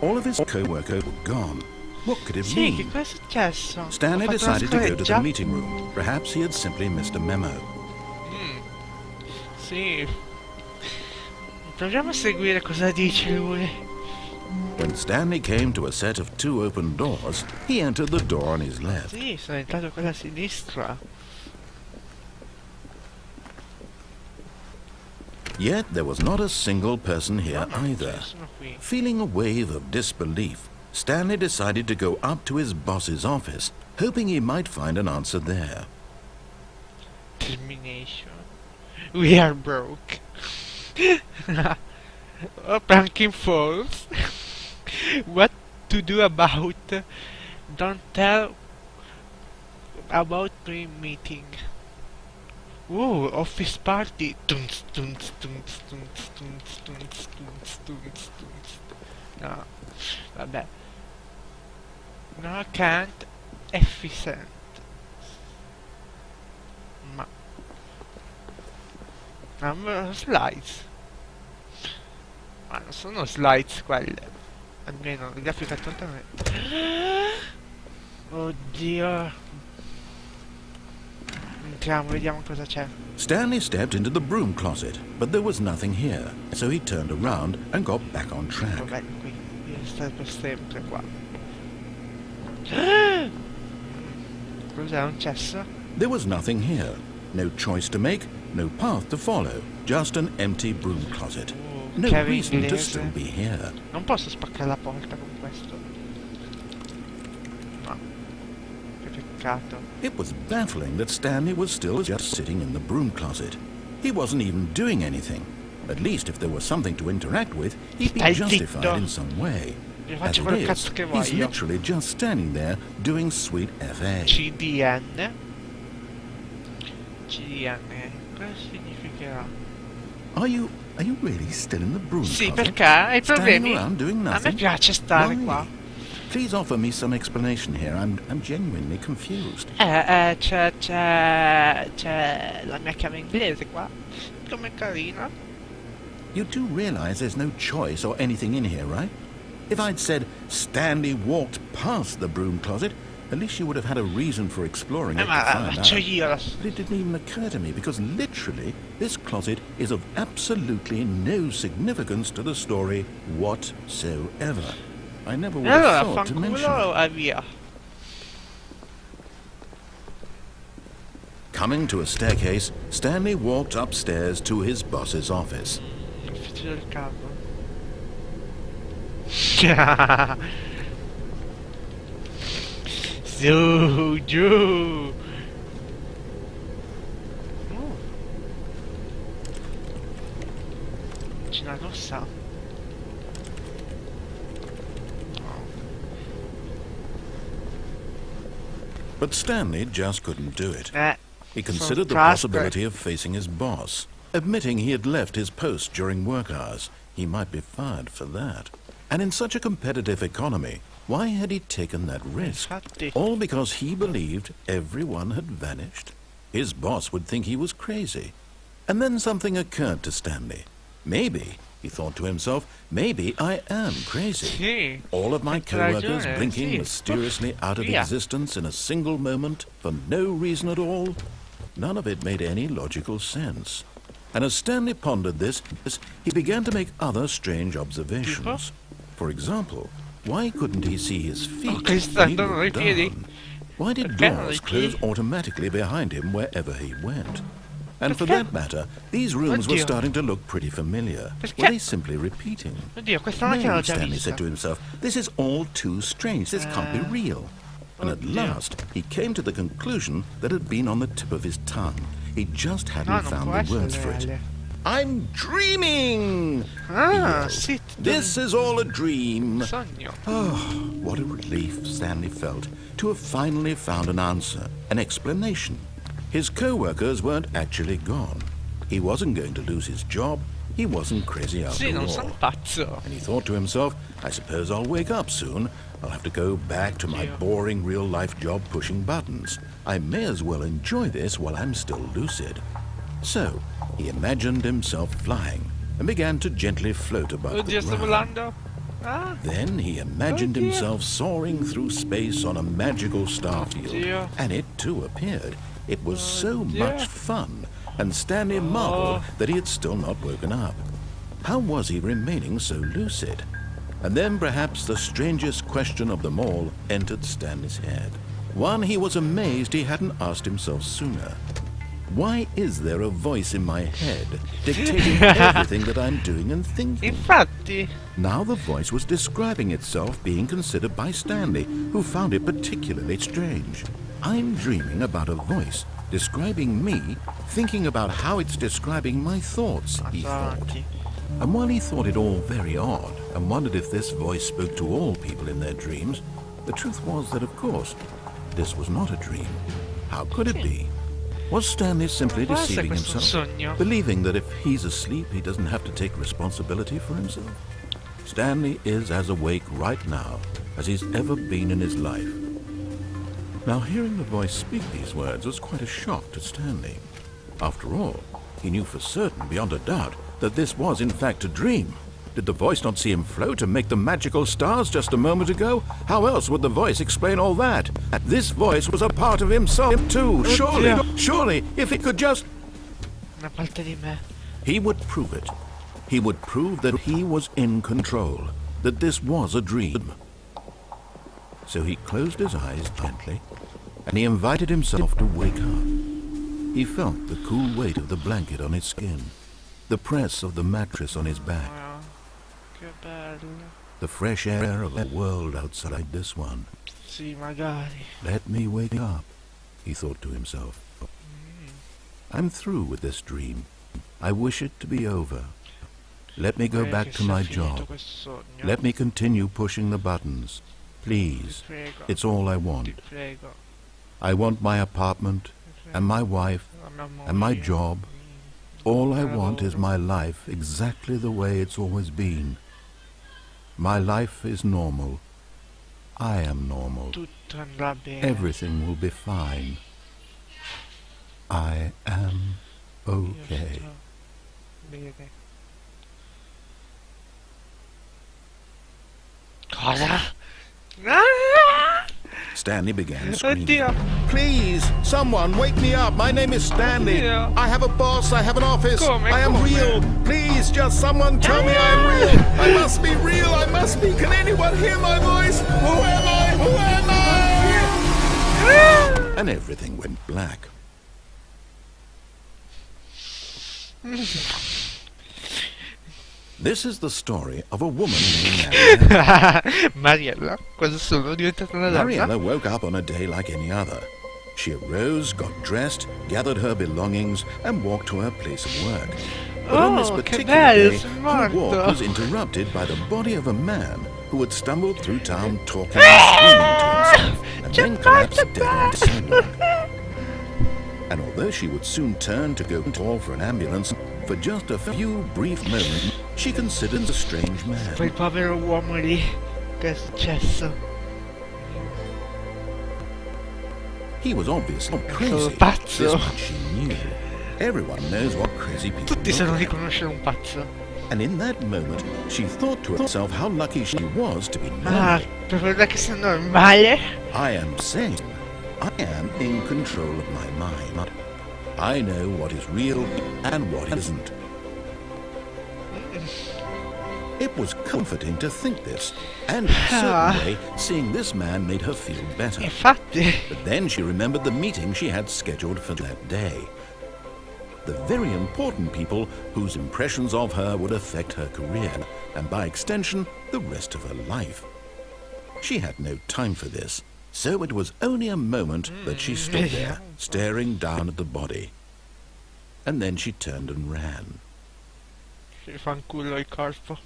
All of his co-workers were gone. What could it Sì, che mean? cosa è successo? Stanley Ho fatto una decided to go to the scoreggia? meeting room. Perhaps he had simply missed a memo. Sì. Proviamo a seguire cosa dice lui. When Stanley came to a set of 2 open doors, he entered the door on his left. Sì, sono entrato con la sinistra. Yet there was not a single person here No, either. sono qui. Feeling a wave of disbelief, Stanley decided to go up to his boss's office, hoping he might find an answer there. Termination. We are broke. Oh, pranking false. What to do about? Don't tell about pre-meeting. Ooh, office party. Tunz, tunz, tunz, tunz, tunz, tunz, tunz, tunz, tunz. No, vabbè. No, can't. Efficient. Ma... slides. Ma non sono slides quelle. Almeno la grafica totalmente. Oddio. Entriamo, vediamo cosa c'è. Stanley stepped into the broom closet, but there was nothing here, so he turned around and got back on track. Vabbè, qui. Io sto per sempre qua. Cos'è, un cesso? There was nothing here. No choice to make, no path to follow, just an empty broom closet. No chiave reason to inglese. still be here. Non posso spaccare la porta con questo. No. Che peccato. It was baffling that Stanley was still just sitting in the broom closet. He wasn't even doing anything. At least if there was something to interact with, he'd be Stai justified zitto. in some way. Io As faccio it quel is, cazzo che he's voglio. literally just standing there doing sweet FA. CDN. CDN. Cosa significherà? Are you really still in the broom Sì, closet? perché? Hai Standing problemi? around doing A me nothing? piace stare Why? qua. Please offer me some explanation here. I'm genuinely confused. C'è la mia chiave inglese qua. Come carina. You do realize there's no choice or anything in here, right? If I'd said Stanley walked past the broom closet, at least you would have had a reason for exploring it to Ma find faccio out. io la... But it didn't even occur to me because literally this closet is of absolutely no significance to the story whatsoever. I never would E allora have thought to mention fanculo it. e via. Coming to a staircase, Stanley walked upstairs to his boss's office. Ufficio del capo. Su, giù. Cucina rossa. But Stanley just couldn't do it. He sono considered the traspe. possibility of facing his boss. Admitting he had left his post during work hours, he might be fired for that. And in such a competitive economy, why had he taken that risk? Infatti. All because he believed everyone had vanished? His boss would think he was crazy. And then something occurred to Stanley. Maybe, he thought to himself, maybe I am crazy. Sì. All of my Hai co-workers ragione, blinking sì. mysteriously out of Via. existence in a single moment for no reason at all? None of it made any logical sense. And as Stanley pondered this, he began to make other strange observations. For example, why couldn't he see his feet che when he stanno i looked piedi? down? Why did Perché non doors i close piedi? automatically behind him wherever he went? And for Perché? that matter, these rooms were Oddio. starting to look pretty familiar. Perché? Were they simply repeating? Oddio, questa macchina No, l'ho già Stanley vista. said to himself, this is all too strange. This can't be real. And at Oddio. last, he came to the conclusion that had been on the tip of his tongue. He just No, hadn't non found può the words for essere it. reale. I'm dreaming! Ah, he yelled. sì. This is all a dream. Sogno. Oh, what a relief Stanley felt to have finally found an answer, an explanation. His co-workers weren't actually gone. He wasn't going to lose his job. He wasn't crazy after Sì, non all. sono pazzo. And he thought to himself, I suppose I'll wake up soon. I'll have to go back to my Yeah. boring real-life job pushing buttons. I may as well enjoy this while I'm still lucid. So, he imagined himself flying and began to gently float above Oddio, the sto ground. volando. Ah, Then he imagined dear. himself soaring through space on a magical star field, dear. and it too appeared. It was so dear. much fun, and Stanley marveled that he had still not woken up. How was he remaining so lucid? And then perhaps the strangest question of them all entered Stanley's head. One he was amazed he hadn't asked himself sooner. Why is there a voice in my head dictating everything that I'm doing and thinking? Infatti. Now the voice was describing itself being considered by Stanley, who found it particularly strange. I'm dreaming about a voice describing me, thinking about how it's describing my thoughts, he thought. Avanti. And while he thought it all very odd and wondered if this voice spoke to all people in their dreams, the truth was that, of course, this was not a dream. How could it be? Was Stanley simply Può essere deceiving questo un himself, sogno? believing that if he's asleep, he doesn't have to take responsibility for himself? Stanley is as awake right now as he's ever been in his life. Now, hearing the voice speak these words was quite a shock to Stanley. After all, he knew for certain, beyond a doubt, that this was in fact a dream. Did the voice not see him float and make the magical stars just a moment ago? How else would the voice explain all that? This voice was a part of himself too. Surely, if he could just... Una parte di me. He would prove it. He would prove that he was in control, that this was a dream. So he closed his eyes gently, and he invited himself to wake up. He felt the cool weight of the blanket on his skin, the press of the mattress on his back, Wow. Che bello. the fresh air of a world outside this one. Sì, magari. Let me wake up, he thought to himself. I'm through with this dream. I wish it to be over. Let me go Vorrei back che to sia my finito job. questo sogno. Let me continue pushing the buttons. Please, Ti prego. it's all I Ti want. prego. I want my apartment, Ti prego. and my wife, La mia moglie. and my job. All I Il want is lavoro. my life exactly the way it's always been. My life is normal. I am normal. Tutto andrà bene. Everything will be fine. I am Io okay. sto bene. Cosa? Ah! Stanley began screaming. Oddio. Please, someone, wake me up. My name is Stanley. Oddio. I have a boss. I have an office. Come, I am come? real. Please, just someone tell me I am real. I must be real. I must be. Can anyone hear my voice? Who am I? Who am I? And everything went black. This is the story of a woman named Mariella. Mariella, cosa sono? Diventata una donna? Mariella woke up on a day like any other. She arose, got dressed, gathered her belongings, and walked to her place of work. But on this Oh, che particular bello, day, sei her morto. walk was interrupted by the body of a man who had stumbled through town talking and screaming to himself, and then collapsed dead on the sidewalk. And although she would soon turn to go call for an ambulance, for just a few brief moments, she considered a strange man. Quel povero uomo lì. Che è successo? He was obviously Sono crazy. pazzo. This much she knew. Everyone knows what crazy people Tutti look sanno like. riconoscere un pazzo. And in that moment, she thought to herself how lucky she was to be Ah, normal. per quella che sia normale? I am sane. I am in control of my mind. I know what is real and what isn't. It was comforting to think this, and in a certain way, seeing this man made her feel better. Infatti. But then she remembered the meeting she had scheduled for that day. The very important people whose impressions of her would affect her career, and by extension, the rest of her life. She had no time for this, so it was only a moment that she stood there, staring down at the body. And then she turned and ran. Si fa un culo il corpo.